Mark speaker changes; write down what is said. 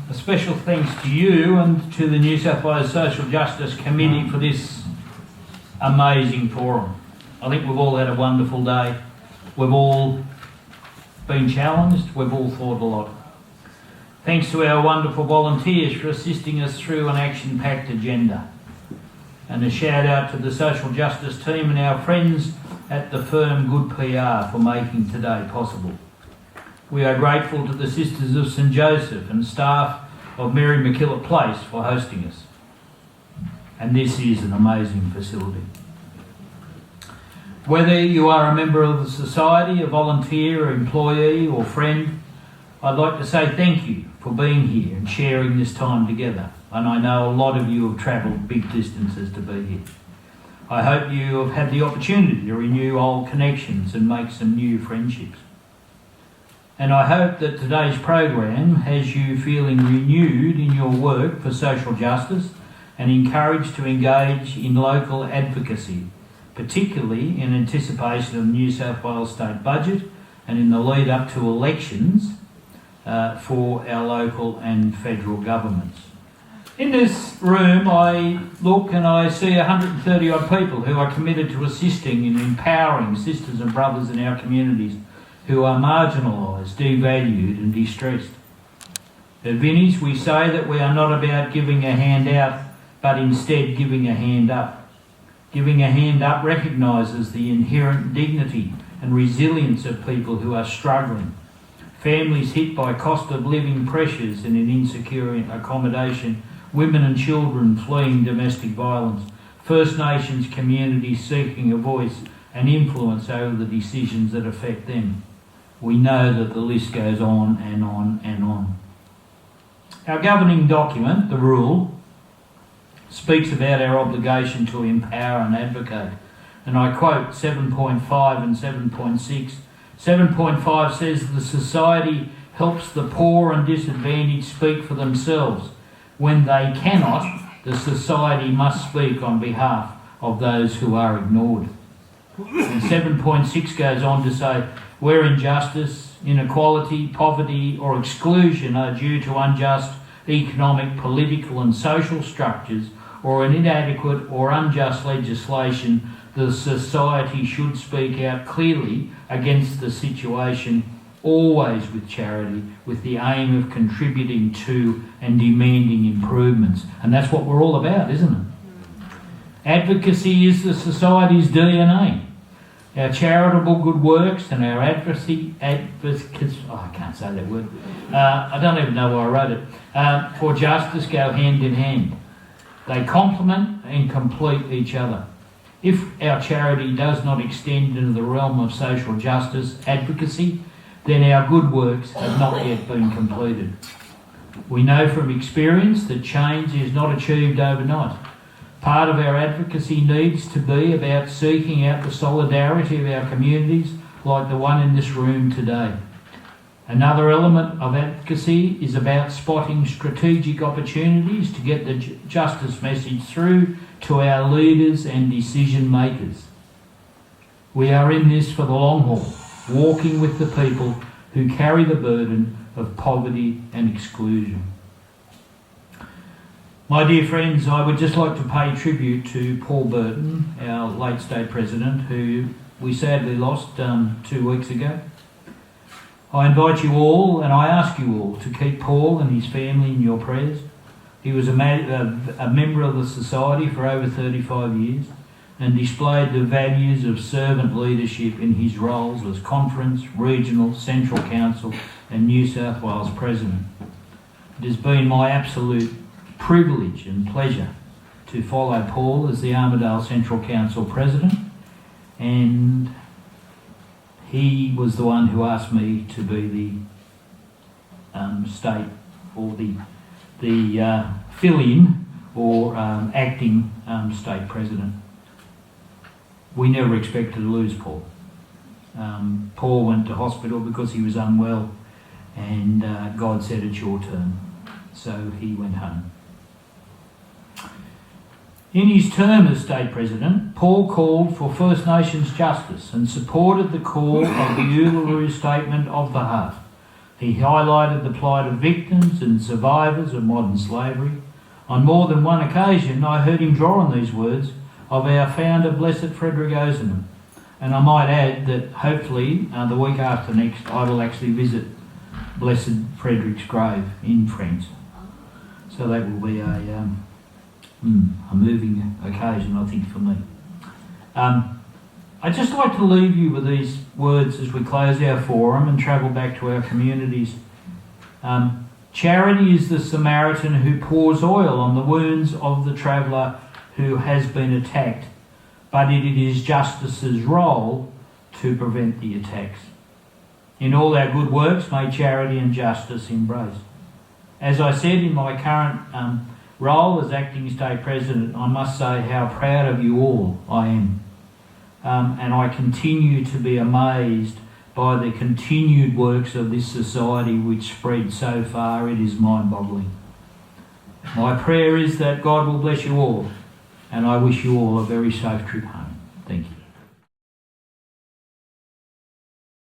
Speaker 1: A special thanks to you and to the New South Wales Social Justice Committee for this amazing forum. I think we've all had a wonderful day. We've all been challenged. We've all thought a lot. Thanks to our wonderful volunteers for assisting us through an action-packed agenda. And a shout out to the social justice team and our friends at the firm Good PR for making today possible. We are grateful to the Sisters of St Joseph and staff of Mary MacKillop Place for hosting us. And this is an amazing facility. Whether you are a member of the society, a volunteer, employee or friend, I'd like to say thank you for being here and sharing this time together. And I know a lot of you have travelled big distances to be here. I hope you have had the opportunity to renew old connections and make some new friendships. And I hope that today's program has you feeling renewed in your work for social justice and encouraged to engage in local advocacy, particularly in anticipation of the New South Wales state budget and in the lead up to elections for our local and federal governments. In this room I look and I see 130 odd people who are committed to assisting and empowering sisters and brothers in our communities who are marginalised, devalued and distressed. At Vinnie's we say that we are not about giving a hand out, but instead giving a hand up. Giving a hand up recognises the inherent dignity and resilience of people who are struggling. Families hit by cost of living pressures and an insecure accommodation, women and children fleeing domestic violence, First Nations communities seeking a voice and influence over the decisions that affect them. We know that the list goes on and on and on. Our governing document, the rule, speaks about our obligation to empower and advocate. And I quote 7.5 and 7.6. 7.5 says the society helps the poor and disadvantaged speak for themselves. When they cannot, the society must speak on behalf of those who are ignored. And 7.6 goes on to say, where injustice, inequality, poverty or exclusion are due to unjust economic, political and social structures or an inadequate or unjust legislation, the society should speak out clearly against the situation, always with charity, with the aim of contributing to and demanding improvements. And that's what we're all about, isn't it? Advocacy is the society's DNA. Our charitable good works and our advocacy, I can't say that word. I don't even know why I wrote it. For justice go hand in hand. They complement and complete each other. If our charity does not extend into the realm of social justice advocacy, then our good works have not yet been completed. We know from experience that change is not achieved overnight. Part of our advocacy needs to be about seeking out the solidarity of our communities like the one in this room today. Another element of advocacy is about spotting strategic opportunities to get the justice message through to our leaders and decision makers. We are in this for the long haul, walking with the people who carry the burden of poverty and exclusion. My dear friends, I would just like to pay tribute to Paul Burton, our late state president, who we sadly lost 2 weeks ago. I invite you all, and I ask you all, to keep Paul and his family in your prayers. He was a member of the society for over 35 years and displayed the values of servant leadership in his roles as Conference, Regional, Central Council and New South Wales President. It has been my absolute privilege and pleasure to follow Paul as the Armidale Central Council President, and he was the one who asked me to be the state or the fill-in or acting state president. We never expected to lose Paul. Paul went to hospital because he was unwell, and God said it's your turn, so he went home. In his term as state president, Paul called for First Nations justice and supported the call of the Uluru Statement of the Heart, He highlighted the plight of victims and survivors of modern slavery. On more than one occasion, I heard him draw on these words of our founder, Blessed Frederick Osiman. And I might add that hopefully the week after next, I will actually visit Blessed Frederick's grave in France. So that will be a moving occasion, I think, for me. I'd just like to leave you with these words as we close our forum and travel back to our communities. Charity is the Samaritan who pours oil on the wounds of the traveller who has been attacked, but it is justice's role to prevent the attacks. In all our good works, may charity and justice embrace. As I said, in my current role as acting state president, I must say how proud of you all I am. And I continue to be amazed by the continued works of this society which spread so far, it is mind-boggling. My prayer is that God will bless you all, and I wish you all a very safe trip home. Thank you.